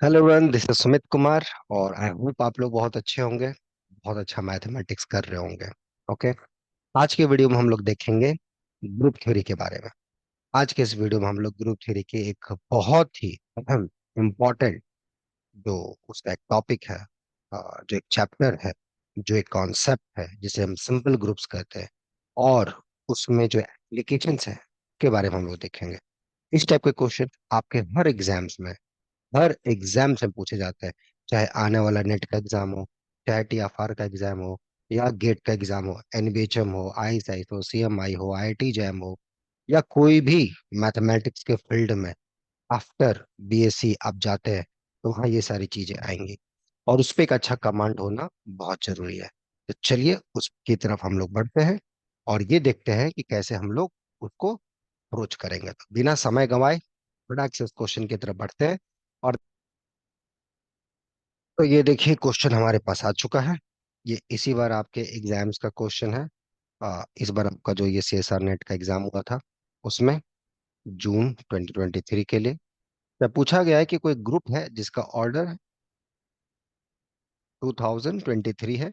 Hello everyone, this is Sumit Kumar. और I hope आप लोग बहुत अच्छे होंगे, बहुत अच्छा मैथमेटिक्स कर रहे होंगे। ओके। आज के वीडियो में हम लोग देखेंगे ग्रुप थ्योरी के बारे में। आज के इस वीडियो में हम लोग ग्रुप थ्योरी के एक बहुत ही अहम इम्पोर्टेंट जो उसका एक टॉपिक है, जो एक चैप्टर है, जो एक कॉन्सेप्ट है जिसे हम सिंपल ग्रुप्स कहते हैं, और उसमें जो एप्लीकेशंस है के बारे में हम लोग देखेंगे। इस टाइप के क्वेश्चन आपके हर एग्जाम से पूछे जाते हैं। चाहे आने वाला नेट का एग्जाम हो, चाहे टीएफआर का एग्जाम हो, या गेट का एग्जाम हो, एनबीएचएम हो, आईएसआई हो, सीएमआई हो, आईआईटी जैम हो, या कोई भी मैथमेटिक्स के फील्ड में आफ्टर बीएससी आप जाते हैं, तो वहाँ ये सारी चीजें आएंगी। और उस पर एक अच्छा कमांड होना बहुत जरूरी है। तो चलिए उसकी तरफ हम लोग बढ़ते हैं और ये देखते हैं कि कैसे हम लोग उसको अप्रोच करेंगे। तो बिना समय गंवाए फटाक से उस क्वेश्चन की तरफ बढ़ते हैं। और तो ये देखिए क्वेश्चन हमारे पास आ चुका है। ये इसी बार आपके एग्जाम्स का क्वेश्चन है। इस बार आपका जो ये सीएसआर नेट का एग्जाम हुआ था उसमें जून 2023 के लिए तो पूछा गया है कि कोई ग्रुप है जिसका ऑर्डर 2023 है,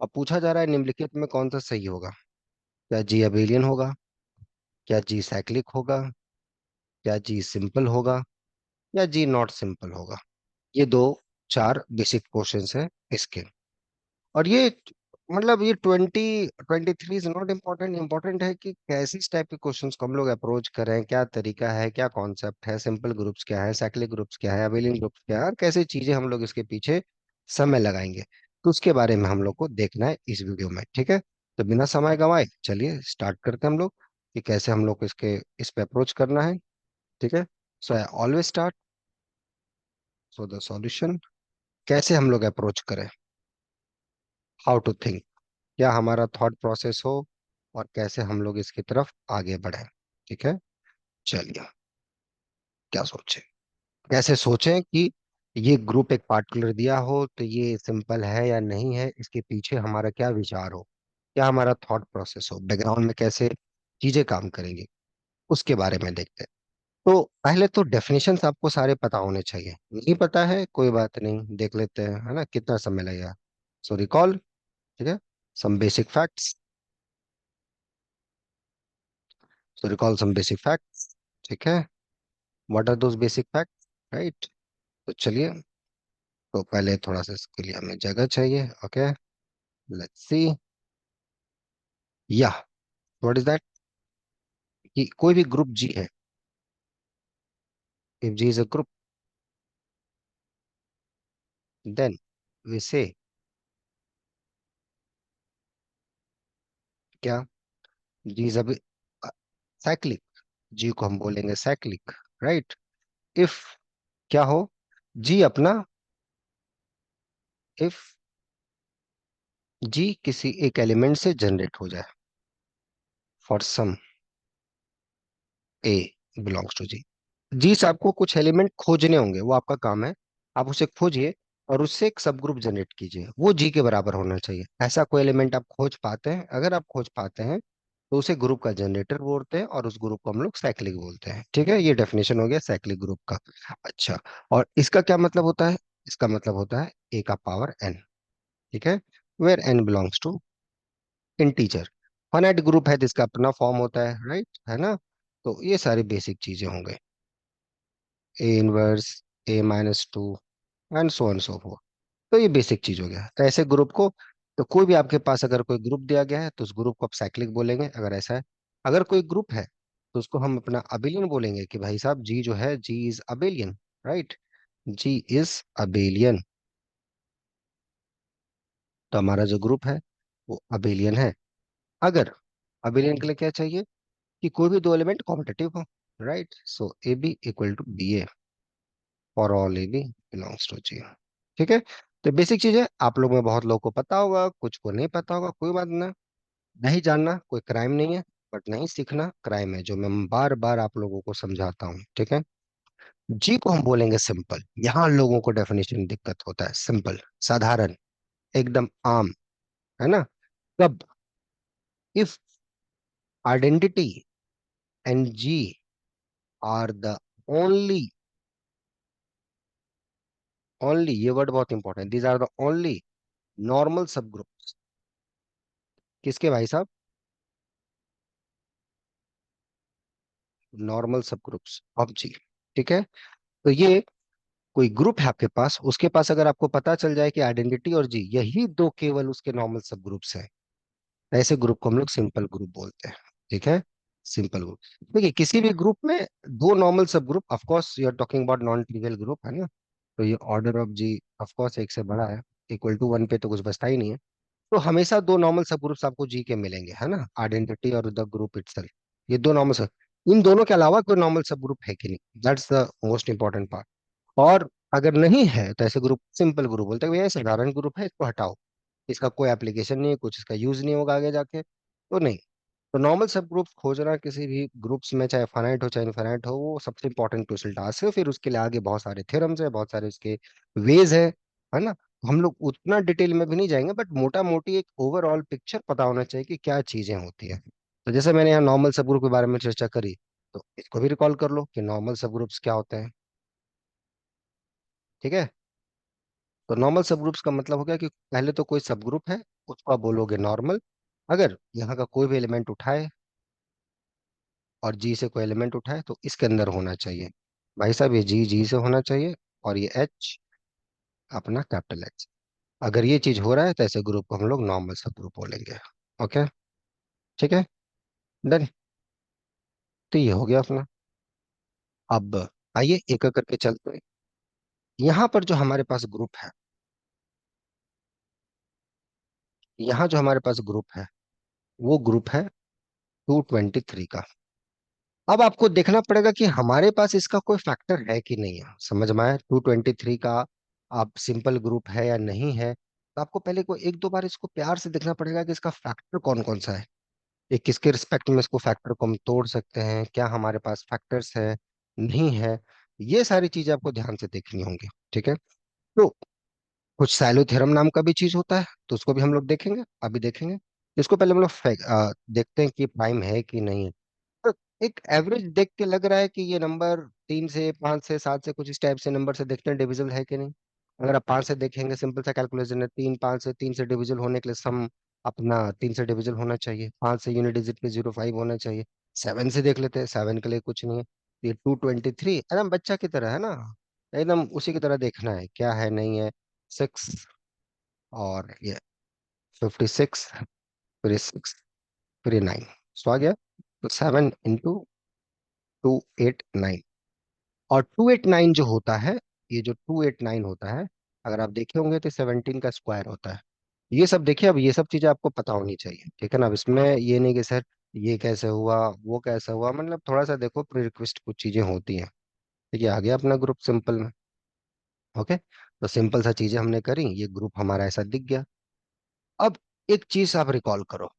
और पूछा जा रहा है निम्नलिखित में कौन सा सही होगा। क्या जी अबेलियन होगा, क्या जी साइक्लिक होगा, क्या जी सिंपल होगा, या जी नॉट सिंपल होगा। ये दो चार बेसिक क्वेश्चंस है इसके। और ये मतलब ये 2023 इज नॉट इम्पोर्टेंट। इम्पोर्टेंट है कि कैसे इस टाइप के क्वेश्चंस को हम लोग अप्रोच करें, क्या तरीका है, क्या कॉन्सेप्ट है, सिंपल ग्रुप्स क्या है, साइक्लिक ग्रुप्स क्या है, अबेलियन ग्रुप्स क्या है, और कैसे चीजें हम लोग इसके पीछे समय लगाएंगे। तो उसके बारे में हम लोग को देखना है इस वीडियो में, ठीक है। तो बिना समय गंवाए चलिए स्टार्ट करते हैं हम लोग कि कैसे हम लोग को इस पे अप्रोच करना है, ठीक है। So I always start, so the solution, कैसे हम लोग अप्रोच करें, हाउ टू थिंक, क्या हमारा थॉट प्रोसेस हो, और कैसे हम लोग इसकी तरफ आगे बढ़े, ठीक है। चलिए, क्या सोचें, कैसे सोचें कि ये ग्रुप एक पार्टिकुलर दिया हो तो ये सिंपल है या नहीं है, इसके पीछे हमारा क्या विचार हो, क्या हमारा थॉट प्रोसेस हो, बैकग्राउंड में कैसे चीजें काम करेंगी, उसके बारे में देखते हैं। तो पहले तो डेफिनेशंस आपको सारे पता होने चाहिए। नहीं पता है कोई बात नहीं, देख लेते हैं, है ना, कितना समय लगेगा। सो रिकॉल, ठीक है, some basic facts. So recall some basic facts, ठीक है। What are those basic facts, right. तो चलिए, तो पहले थोड़ा सा इसके लिए हमें जगह चाहिए। Okay, let's see. या व्हाट इज दैट, कि कोई भी ग्रुप जी है, if G is a group, then we say क्या, जी इज अ साइक्लिक, जी को हम बोलेंगे साइक्लिक, राइट। इफ क्या हो, जी अपना, इफ जी किसी एक एलिमेंट से जनरेट हो जाए, for some a belongs to G. G से आपको कुछ एलिमेंट खोजने होंगे, वो आपका काम है। आप उसे खोजिए और उससे एक सब ग्रुप जनरेट कीजिए, वो जी के बराबर होना चाहिए। ऐसा कोई एलिमेंट आप खोज पाते हैं, अगर आप खोज पाते हैं तो उसे ग्रुप का जनरेटर बोलते हैं, और उस ग्रुप को हम लोग साइक्लिक बोलते हैं, ठीक है। ये डेफिनेशन हो गया साइक्लिक ग्रुप का। अच्छा, और इसका क्या मतलब होता है, इसका मतलब होता है ए का पावर एन, ठीक है, where N belongs to integer. Finite group है जिसका अपना फॉर्म होता है, राइट, है ना। तो ये सारी बेसिक चीजें होंगे, A inverse, A minus two, and so on so fourth. तो ये बेसिक चीज हो गया। तो ऐसे ग्रुप को, तो कोई भी आपके पास अगर कोई ग्रुप दिया गया है तो उस ग्रुप को आप साइक्लिक बोलेंगे, अगर ऐसा है। अगर कोई ग्रुप है तो उसको हम अपना अबेलियन बोलेंगे कि भाई साहब जी जो है, G is abelian, right, G is abelian. तो हमारा जो ग्रुप है वो अबेलियन है। अगर अबेलियन के लिए क्या चाहिए, कि कोई भी दो एलिमेंट कॉम्पिटिटिव हो, right. So a b equal to b a for all a b belongs to G, ठीक है। तो बेसिक चीज है, आप लोग में बहुत लोगों को पता होगा, कुछ को नहीं पता होगा, कोई बात ना। नहीं जानना कोई क्राइम नहीं है, बट नहीं सीखना क्राइम है, जो मैं बार बार आप लोगों को समझाता हूँ, ठीक है। जी को हम बोलेंगे सिंपल। यहाँ लोगों को डेफिनेशन दिक्कत होता है। सिंपल, साधारण, एकदम आम, है ना। कब, if identity and G are the only only, ये वर्ड बहुत important, these are the only normal subgroups. किसके भाई साहब? नॉर्मल सब ग्रुप्स ऑफ जी। ठीक है। तो ये कोई ग्रुप है आपके पास, उसके पास अगर आपको पता चल जाए कि आइडेंटिटी और जी यही दो केवल उसके नॉर्मल सब ग्रुप्स हैं, ऐसे ग्रुप को हम लोग सिंपल ग्रुप बोलते हैं। ठीक है, सिंपल ग्रुप। देखिए किसी भी ग्रुप में दो normal subgroup, of course you are talking about non trivial group, है ना? तो ये order of G of course एक से बड़ा है, इक्वल टू वन पे तो कुछ बचता ही नहीं है। तो हमेशा दो नॉर्मल सब ग्रुप्स आपको जी के मिलेंगे, है ना? आइडेंटिटी और द ग्रुप इटसेल्फ, ये दो नॉर्मल सब, इन दोनों के अलावा कोई नॉर्मल सब ग्रुप है कि नहीं, that's the most important part. और अगर नहीं है तो ऐसे ग्रुप सिंपल ग्रुप बोलते हैं, भैया ये साधारण ग्रुप है, इसको हटाओ, इसका कोई एप्लीकेशन नहीं है, कुछ इसका यूज नहीं होगा आगे जाके, तो नहीं। तो नॉर्मल सब ग्रुप्स खोजना किसी भी ग्रुप्स में, चाहे फाइनाइट हो चाहे इनफाइनाइट हो, वो सबसे इंपॉर्टेंट क्वेश्चन टास्क है। फिर उसके लिए आगे बहुत सारे थ्योरम्स है, बहुत सारे उसके वेज है ना? तो हम लोग उतना डिटेल में भी नहीं जाएंगे, बट मोटा मोटी एक ओवरऑल पिक्चर पता होना चाहिए कि क्या चीजें होती है। तो जैसे मैंने यहाँ नॉर्मल सब ग्रुप के बारे में चर्चा करी, तो इसको भी रिकॉल कर लो कि नॉर्मल सब ग्रुप्स क्या होते हैं। ठीक है। तो नॉर्मल सब ग्रुप्स का मतलब हो गया कि पहले तो कोई सब ग्रुप है, उसको आप बोलोगे नॉर्मल। अगर यहाँ का कोई भी एलिमेंट उठाए और जी से कोई एलिमेंट उठाए तो इसके अंदर होना चाहिए, भाई साहब ये जी जी से होना चाहिए, और ये एच अपना कैपिटल एच। अगर ये चीज हो रहा है तो ऐसे ग्रुप को हम लोग नॉर्मल सब ग्रुप बोलेंगे। ओके। ठीक है, डन। तो ये हो गया अपना। अब आइए एक एक करके चलते हैं। यहाँ पर जो हमारे पास ग्रुप है, यहाँ जो हमारे पास ग्रुप है, वो ग्रुप है 223 का। अब आपको देखना पड़ेगा कि हमारे पास इसका कोई फैक्टर है कि नहीं है, समझ में आया? 223 का आप सिंपल ग्रुप है या नहीं है, तो आपको पहले को एक दो बार इसको प्यार से देखना पड़ेगा कि इसका फैक्टर कौन कौन सा है, ये किसके रिस्पेक्ट में इसको फैक्टर को हम तोड़ सकते हैं, क्या हमारे पास फैक्टर्स है, नहीं है। ये सारी चीजें आपको ध्यान से देखनी होंगी। ठीक है। तो कुछ साइलो थ्योरम नाम का भी चीज होता है, तो उसको भी हम लोग देखेंगे, अभी देखेंगे। इसको पहले हम लोग देखते हैं कि प्राइम है कि नहीं है। तो एक एवरेज देख के लग रहा है कि ये नंबर 3 से 5 से 7 से कुछ इस टाइप से नंबर से देखते हैं डिविजिबल है कि नहीं। अगर आप 5 से देखेंगे, सिंपल सा कैलकुलेशन है, 3 5 से 3 से डिविजिबल होने के लिए सम अपना 3 से डिविजिबल होना चाहिए, 5 से यूनिट डिजिट पे 0.5 होना चाहिए। 7 से देख लेते हैं, 7 के लिए कुछ नहीं है। ये 223 एकदम बच्चा की तरह है ना, एकदम उसी की तरह देखना है क्या है नहीं है। 6, और ये 56, फिर ये 6, फिर ये 9, सो आ गया। तो 7 × 289, और 289 जो होता है, ये जो 289 होता है, अगर आप देखे होंगे तो 17 का स्क्वायर होता है। ये सब देखिए, अब ये सब चीजें आपको पता होनी चाहिए, ठीक है ना? अब इसमें ये नहीं कि सर ये कैसे हुआ, वो कैसे हुआ, मतलब थोड़ा सा देखो, प्री रिक्वेस्ट कुछ चीजें होती हैं। ठीक है, आ गया अपना ग्रुप सिंपल में। ओके। तो सिंपल सा चीजें हमने करी, ये ग्रुप हमारा ऐसा दिख गया। अब एक चीज आप रिकॉल करो,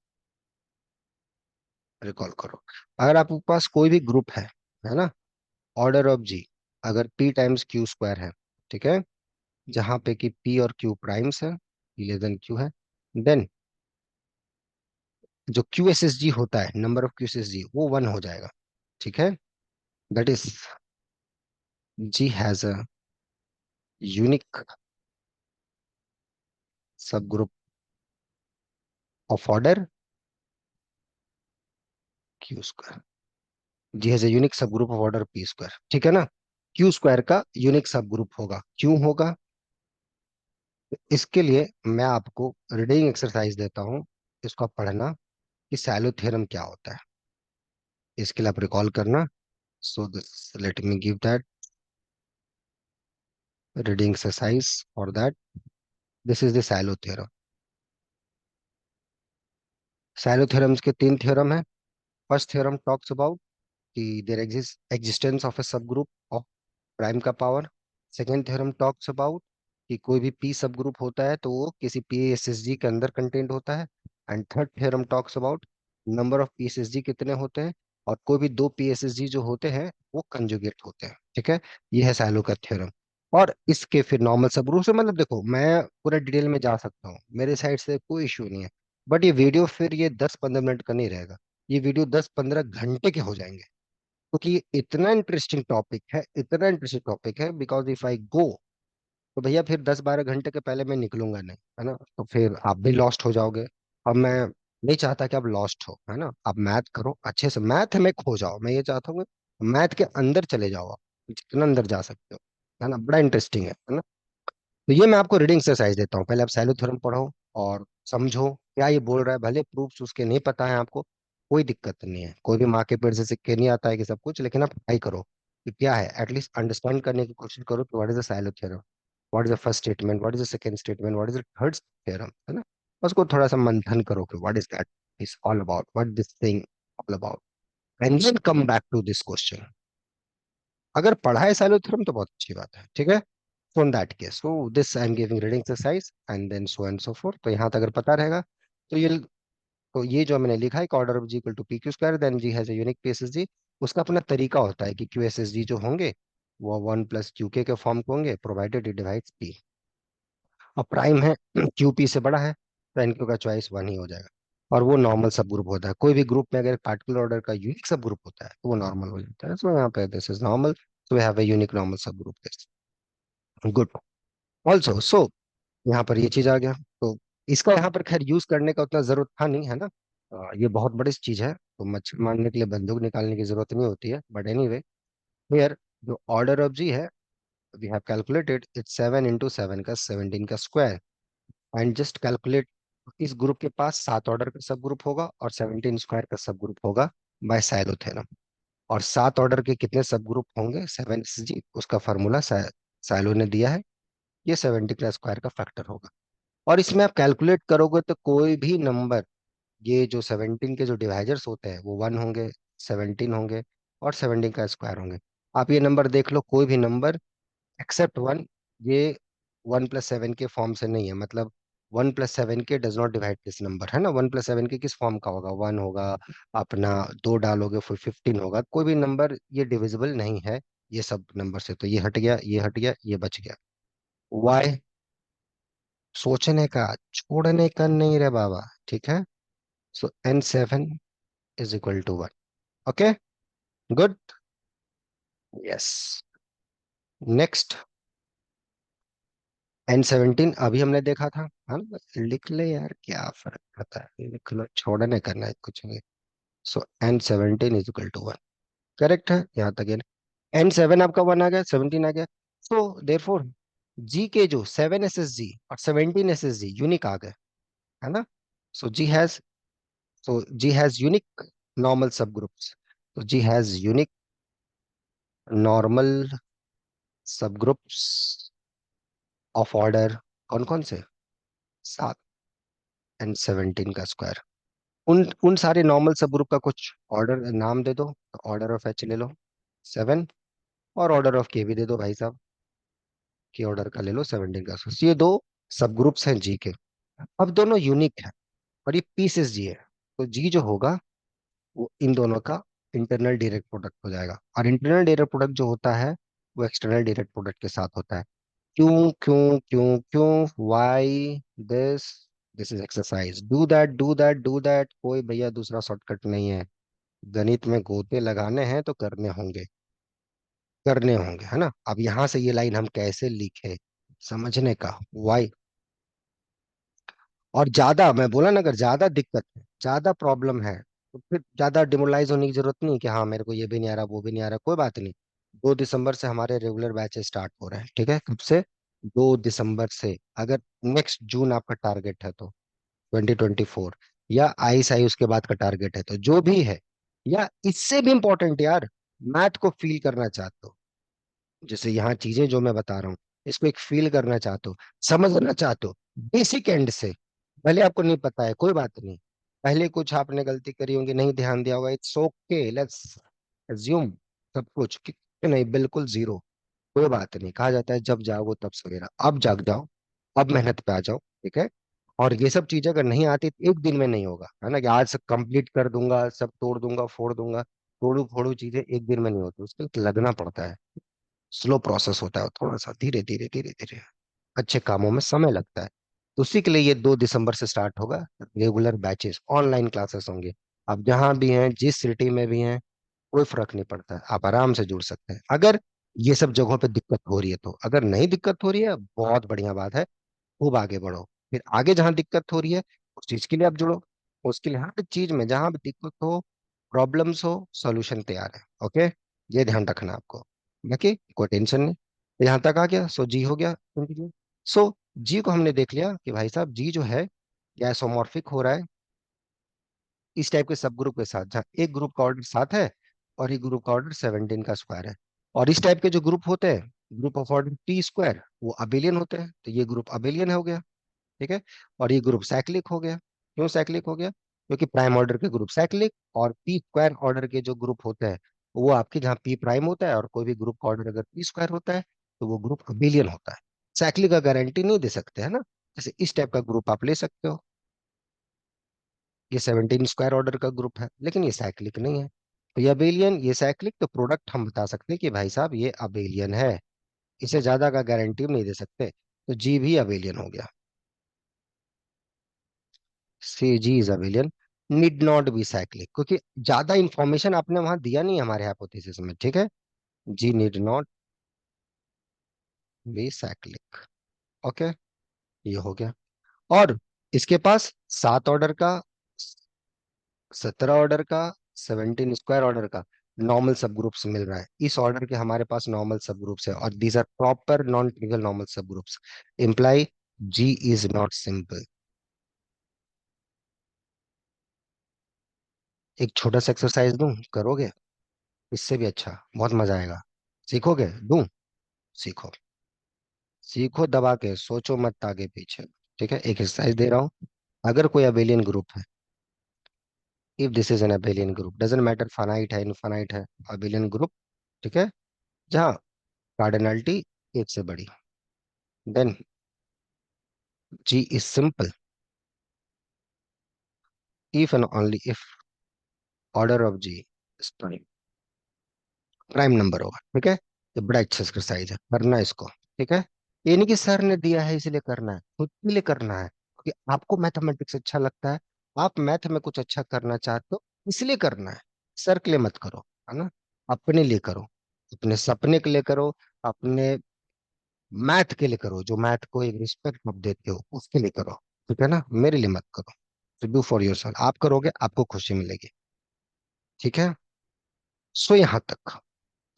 रिकॉल करो। अगर आपके पास कोई भी ग्रुप है ना, ऑर्डर ऑफ जी, अगर पी टाइम्स क्यू स्क्वायर है, ठीक है, जहां पे कि पी और क्यू प्राइम्स है, पी लेस देन क्यू है, देन जो क्यू एस एस जी होता है, number of Q S S G, वो 1 हो जाएगा। ठीक है। That is G has a unique subgroup of order Q square. G has a unique subgroup of order P square, ठीक है ना? क्यू स्क्वायर का यूनिक सब ग्रुप होगा, क्यों होगा? इसके लिए मैं आपको रीडिंग एक्सरसाइज देता हूँ, इसको आप पढ़ना कि सैलो थ्योरम क्या होता है। इसके लिए आप रिकॉल करना। So this, let me give that reading exercise for that. This is the Sylow theorem. Sylow theorems के 3 थ्योरम है। फर्स्ट थ्योरम टॉक्स अबाउट कि there existence of a subgroup of prime का power. Second theorem talks about कि कोई भी P सब group होता है तो वो किसी पी एस एस जी के अंदर कंटेंट होता है। And third theorem talks about number of P S S जी कितने होते हैं, और कोई भी दो पी एस एस जी जो होते हैं वो कंजुगेट होते हैं। ठीक है, ये है सैलो का थ्योरम। और इसके फिर नॉर्मल सब ग्रुप से, मतलब देखो मैं पूरा डिटेल में जा सकता हूँ, मेरे साइड से कोई इशू नहीं है, बट ये वीडियो फिर ये 10 15 मिनट का नहीं रहेगा, ये वीडियो 10 15 घंटे के हो जाएंगे, क्योंकि ये इतना इंटरेस्टिंग टॉपिक है, इतना इंटरेस्टिंग टॉपिक है, बिकॉज इफ आई गो तो भैया फिर 10-12 घंटे के पहले मैं निकलूंगा नहीं, है ना, तो फिर आप भी लॉस्ट हो जाओगे। अब मैं नहीं चाहता कि आप लॉस्ट हो, है ना, आप मैथ करो अच्छे से, मैथ में खो जाओ, मैं ये चाहता हूँ कि मैथ के अंदर चले जाओ आप, जितना अंदर जा सकते हो, है ना, बड़ा इंटरेस्टिंग है ना। तो ये मैं आपको रीडिंग एक्सरसाइज देता हूँ, पहले आप सैलू थ्योरम पढ़ो और समझो क्या ये बोल रहा है, भले प्रूफ्स उसके नहीं पता है आपको, कोई दिक्कत नहीं है, कोई भी माँ के पेट से सिक्के के नहीं आता है कि सब कुछ, लेकिन आप ट्राई करो कि क्या है, एटलीस्ट अंडरस्टैंड करने की कोशिश करो कि what is the Sylow theorem, what is the first statement, what is the second statement, what is the third theorem, है ना। उसको थोड़ा सा मंथन करो कि what is that is all about, what this thing all about, and then come back to this question. अगर पढ़ा है सैलू थ्योरम तो बहुत अच्छी बात है, ठीक है। So in that case, so this I am giving reading exercise and then so and so forth. तो यहाँ तक अगर पता रहेगा तो ये जो मैंने लिखा है कि order of G equal to P Q square then G has a unique P S S G, उसका अपना तरीका होता है कि क्यू एस एस जी जो होंगे वो 1 + क्यू के फॉर्म के होंगे प्रोवाइडेड इट डिवाइड्स पी। अब प्राइम है क्यू पी से बड़ा है तो एन क्यू का चॉइस 1 ही हो जाएगा। और वो नॉर्मल सब ग्रुप होता है, कोई भी ग्रुप में अगर पार्टिकुलर ऑर्डर का यूनिक सब ग्रुप होता है तो वो नॉर्मल हो जाता है। सो यहाँ पे this is normal, so we have a unique normal subgroup, this good. Also so यहाँ पर ये चीज आ गया, तो इसका यहाँ पर खैर यूज करने का उतना जरूरत था नहीं, है ना। ये बहुत बड़ी चीज है तो मच्छर मारने के लिए बंदूक निकालने की जरूरत नहीं होती है, बट एनीवे हियर जो ऑर्डर ऑफ जी है, वी हैव कैलकुलेटेड इट्स 7 × 7 का 17 का स्क्वायर, एंड जस्ट कैलकुलेट, इस ग्रुप के पास 7 ऑर्डर का सब ग्रुप होगा और 17 स्क्वायर का सब ग्रुप होगा बाय साइलो थ्योरम। और 7 ऑर्डर के कितने सब ग्रुप होंगे 7 जी, उसका फॉर्मूला साइलो ने दिया है, ये 70 का स्क्वायर का फैक्टर होगा। और इसमें आप कैलकुलेट करोगे तो कोई भी नंबर, ये जो 17 के जो डिवाइजर्स होते हैं वो 1 होंगे, 17 होंगे और 17 का स्क्वायर होंगे। आप ये नंबर देख लो, कोई भी नंबर एक्सेप्ट 1, ये 1 + 7 के फॉर्म से नहीं है, मतलब 1 + 7 के does not divide this number, है ना। 1 + 7 के किस फॉर्म का होगा, 1 होगा, अपना 2 डालोगे फिर 15 होगा, कोई भी नंबर ये डिविजिबल नहीं है ये सब नंबर से, तो ये हट गया, ये हट गया, ये बच गया। वाई, सोचने का, छोड़ने का नहीं रे बाबा, ठीक है। सो n7 = 1, okay, good, yes. Next n17 अभी हमने देखा था, है ना, लिख ले यार, क्या फर्क पड़ता है, लिख लो, छोड़ने करना है कुछ नहीं। सो n17 = 1, करेक्ट है यहाँ तक। n7 आपका 1 आ गया, 17 आ गया, सो देयरफॉर जी के जो 7 SSG और 17 SSG यूनिक आ गए, है ना। सो जी has, G has unique normal subgroups. So G has unique normal subgroups of order कौन कौन से, 7 and 17 का स्क्वायर। उन उन सारे नॉर्मल सब ग्रुप का कुछ ऑर्डर नाम दे दो, ऑर्डर ऑफ एच ले लो 7, और ऑर्डर ऑफ के भी दे दो भाई साहब, के ऑर्डर का ले लो 17 का स्क्वायर। ये दो सब ग्रुप्स हैं जी के। अब दोनों यूनिक है और ये पीसेस जी है, तो जी जो होगा वो इन दोनों का इंटरनल डायरेक्ट प्रोडक्ट हो जाएगा, और इंटरनल डायरेक्ट प्रोडक्ट जो होता है वो एक्सटर्नल डायरेक्ट प्रोडक्ट के साथ होता है। क्यों क्यों क्यों क्यों, why, this, this is exercise, do that do that do that, कोई भैया दूसरा शॉर्टकट नहीं है। गणित में गोते लगाने हैं तो करने होंगे, करने होंगे, है ना। अब यहां से ये लाइन हम कैसे लिखे, समझने का, वाई। और ज्यादा मैं बोला ना, अगर ज्यादा दिक्कत है, ज्यादा प्रॉब्लम है, तो फिर ज्यादा डिमोरलाइज होने की जरूरत नहीं कि हाँ मेरे को ये भी नहीं आ रहा वो भी नहीं आ रहा, कोई बात नहीं। 2 दिसंबर से हमारे रेगुलर बैचेस स्टार्ट हो रहे हैं, ठीक है, कब से, 2 दिसंबर से। अगर नेक्स्ट जून आपका टारगेट है तो 2024, या 22 उसके बाद का टारगेट है, तो जो भी है, या इससे भी इंपॉर्टेंट यार, मैथ को फील करना चाहते हो, जैसे यहाँ चीजें जो मैं बता रहा हूँ इसको एक फील करना चाहते हो, समझना चाहते हो बेसिक एंड से, भले आपको नहीं पता है कोई बात नहीं, पहले कुछ आपने गलती करी होगी, नहीं ध्यान दिया होगा, इट्स ओके, लेट्स अज्यूम सब कुछ कि नहीं बिल्कुल जीरो, कोई बात नहीं, कहा जाता है जब जागो तब सवेरा, अब जाग जाओ, अब मेहनत पे आ जाओ, ठीक है। और ये सब चीजें अगर नहीं आती तो एक दिन में नहीं होगा, है ना, कि आज सब कंप्लीट कर दूंगा, सब तोड़ दूंगा फोड़ दूंगा, तोड़ू फोड़ू चीजें एक दिन में नहीं होती, उसके लिए लगना पड़ता है, स्लो प्रोसेस होता है, थोड़ा सा धीरे धीरे धीरे धीरे, अच्छे कामों में समय लगता है। तो उसी के लिए ये 2 दिसंबर से स्टार्ट होगा, रेगुलर बैचेस ऑनलाइन क्लासेस होंगे। आप जहां भी हैं, जिस सिटी में भी हैं, कोई फर्क नहीं पड़ता है, आप आराम से जुड़ सकते हैं। अगर ये सब जगहों पे दिक्कत हो रही है, तो अगर नहीं दिक्कत हो रही है बहुत बढ़िया बात है, खूब आगे बढ़ो। फिर आगे जहां दिक्कत हो रही है उस चीज के लिए आप जुड़ो। उसके लिए हर चीज में जहां भी दिक्कत हो, प्रॉब्लम्स हो, सॉल्यूशन तैयार है। ओके, ये ध्यान रखना आपको। बाकी कोई टेंशन नहीं। तो यहाँ तक आ गया, सो जी हो गया। सो जी को हमने देख लिया कि भाई साहब जी जो है गैसोमॉर्फिक हो रहा है इस टाइप के सब ग्रुप के साथ, जहाँ एक ग्रुप का ऑर्डर 7 है और एक ग्रुप का ऑर्डर 17 का स्क्वायर है। और इस टाइप के जो ग्रुप होते हैं, group of order T square, वो अबेलियन होते हैं, तो ये ग्रुप अबेलियन हो गया। ठीक है। और ये ग्रुप साइक्लिक हो गया। क्यों साइक्लिक हो गया? क्योंकि प्राइम ऑर्डर के ग्रुप साइक्लिक और पी स्क्वायर ऑर्डर के जो ग्रुप होते हैं वो आपके, जहाँ पी प्राइम होता है और कोई भी ग्रुप का ऑर्डर अगर पी स्क्वायर होता है तो वो ग्रुप अबेलियन होता है। साइक्लिक का गारंटी नहीं दे सकते है ना, जैसे इस टाइप का ग्रुप आप ले सकते हो, ये 17 स्क्वायर ऑर्डर का ग्रुप है लेकिन ये साइक्लिक नहीं है। तो ये अबेलियन, ये साइक्लिक, तो प्रोडक्ट हम बता सकते हैं कि भाई साहब ये अबेलियन है। इसे ज्यादा का गारंटी नहीं दे सकते, तो जी भी अबेलियन हो गया। See G is abelian, need not be cyclic, क्योंकि ज्यादा इंफॉर्मेशन आपने वहां दिया नहीं है हमारे हाइपोथेसिस में। ठीक है, G need not be cyclic. Okay, ये हो गया। और इसके पास 7 ऑर्डर का, 17 ऑर्डर का, 17 स्क्वायर ऑर्डर का नॉर्मल सब ग्रुप्स मिल रहा है। इस ऑर्डर के हमारे पास नॉर्मल सब ग्रुप्स है और these are proper non trivial normal subgroups. Imply G is not simple. एक छोटा सा एक्सरसाइज दूं, करोगे? इससे भी अच्छा, बहुत मजा आएगा। सीखोगे? दूं? सीखो। सीखो दबा के, सोचो मत आगे पीछे। ठीक है, एक एक्सरसाइज दे रहा हूँ। अगर कोई अबेलियन ग्रुप है, if this is an abelian group, doesn't matter finite है इनफानाइट है, अबेलियन ग्रुप, ठीक है, जहाँ कार्डिनलिटी एक से बड़ी, then G is simple if and only if order of G is prime, prime number होगा। ठीक है, ये बड़ा अच्छा एक्सरसाइज है, करना है इसको। ठीक है, ये नहीं कि सर ने दिया है इसलिए करना है, खुद के लिए करना है क्योंकि आपको मैथमेटिक्स अच्छा लगता है, आप मैथ में कुछ अच्छा करना चाहते हो, इसलिए करना है। सर के लिए मत करो, है ना, अपने लिए करो, अपने सपने के लिए करो, अपने मैथ के लिए करो, जो मैथ को एक रिस्पेक्ट आप देते हो उसके लिए करो। ठीक है ना, मेरे लिए मत करो। तो डू फॉर योर सेल्फ, आप करोगे आपको खुशी मिलेगी। ठीक है, सो यहाँ तक।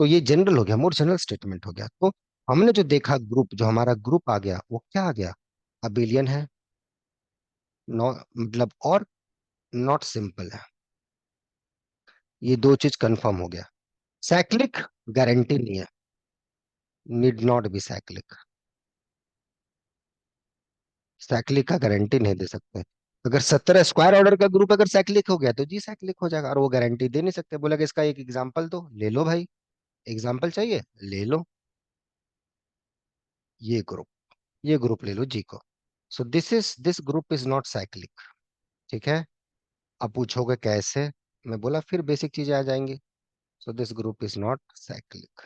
तो ये जनरल हो गया, मोर जनरल स्टेटमेंट हो गया। तो हमने जो देखा ग्रुप, जो हमारा ग्रुप आ गया वो क्या आ गया? अबेलियन है, नॉ मतलब, और नॉट सिंपल है। ये दो चीज कंफर्म हो गया। साइक्लिक गारंटी नहीं है, need not be cyclic. Cyclic का गारंटी नहीं दे सकते। अगर 17 स्क्वायर ऑर्डर का ग्रुप अगर साइक्लिक हो गया तो जी साइक्लिक हो जाएगा, और वो गारंटी दे नहीं सकते। बोला कि इसका एक एग्जाम्पल दो, ले लो भाई, एग्जाम्पल चाहिए, ले लो। ये ग्रुप, ये ग्रुप ले लो जी को। So this group is not cyclic. ठीक है, अब पूछोगे कैसे, मैं बोला फिर बेसिक चीजें आ जाएंगी। So this group is not cyclic.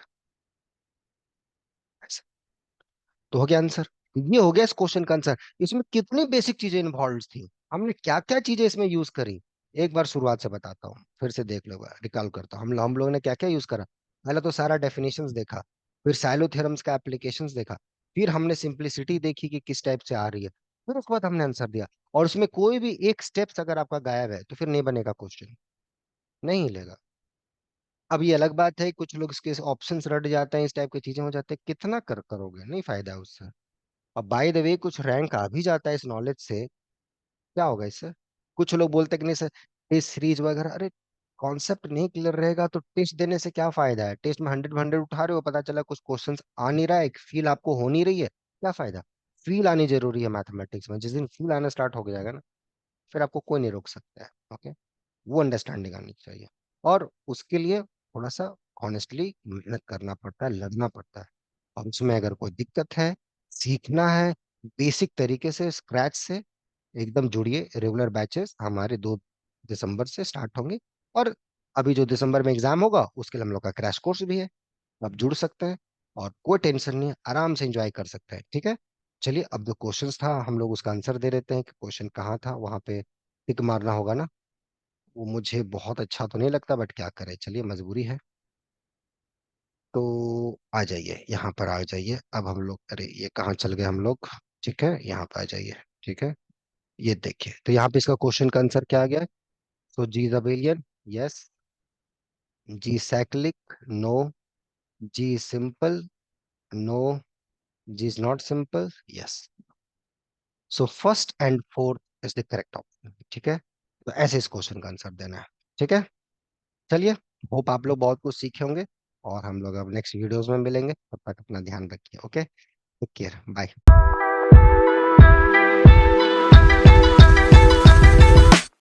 तो हो गया आंसर। ये हो गया इस क्वेश्चन का आंसर। इसमें कितनी बेसिक चीजें इन्वॉल्व थी, हमने क्या क्या चीजें इसमें यूज करी। एक बार शुरुआत से बताता हूँ, फिर से देख लो, रिकॉल करता हूँ। हम लोगों ने क्या क्या यूज करा। पहले तो सारा डेफिनेशंस देखा, फिर साइलो थ्योरम्स का एप्लीकेशंस देखा, फिर हमने सिंप्लिसिटी देखी कि किस टाइप से आ रही है, फिर उसके बाद हमने आंसर दिया। और उसमें कोई भी एक स्टेप्स अगर आपका गायब है तो फिर नहीं बनेगा क्वेश्चन, नहीं हिलेगा। अब ये अलग बात है, कुछ लोग इसके ऑप्शंस रट जाते हैं, इस टाइप की चीजें हो जाती है, कितना करोगे, नहीं फायदा है उससे। अब बाय द वे कुछ रैंक आ भी जाता है इस नॉलेज से, क्या होगा इससे? कुछ लोग बोलते हैं कि नहीं सर, टेस्ट सीरीज वगैरह, अरे कॉन्सेप्ट नहीं क्लियर रहेगा तो टेस्ट देने से क्या फायदा है? टेस्ट में 100 उठा रहे हो, पता चला कुछ क्वेश्चन आ नहीं रहा है, फील आपको हो नहीं रही है, क्या फायदा? फील आनी जरूरी है मैथमेटिक्स में। जिस दिन फील आना स्टार्ट हो जाएगा ना, फिर आपको कोई नहीं रोक सकता है। ओके, वो अंडरस्टैंडिंग आनी चाहिए। और उसके लिए थोड़ा सा ऑनेस्टली मेहनत करना पड़ता है, लगना पड़ता है। और उसमें अगर कोई दिक्कत है, सीखना है बेसिक तरीके से, स्क्रैच से, एकदम जुड़िए। रेगुलर बैचेस हमारे 2 दिसंबर से स्टार्ट होंगे। और अभी जो दिसंबर में एग्जाम होगा उसके लिए हम लोग का क्रैश कोर्स भी है, आप जुड़ सकते हैं। और कोई टेंशन नहीं है, आराम से एंजॉय कर सकते हैं। ठीक है, चलिए अब जो क्वेश्चंस था हम लोग उसका आंसर दे देते हैं कि क्वेश्चन कहाँ था, वहां पे टिक मारना होगा ना। वो मुझे बहुत अच्छा तो नहीं लगता बट क्या करें, चलिए मजबूरी है। तो आ जाइए, यहाँ पर आ जाइए। अब हम लोग, अरे ये कहाँ चल गए हम लोग। ठीक है, यहाँ पे आ जाइए। ठीक है, ये देखिए, तो यहाँ पे इसका क्वेश्चन का आंसर क्या आ गया। So G is abelian, yes. G cyclic, no. G simple, no. G is not simple, yes. So first and fourth is the correct option. ठीक है, तो ऐसे इस क्वेश्चन का आंसर देना है। ठीक है, चलिए, होप आप लोग बहुत कुछ सीखे होंगे। और हम लोग अब नेक्स्ट वीडियोस में मिलेंगे, तब तक अपना ध्यान रखिए। Okay, take care, bye.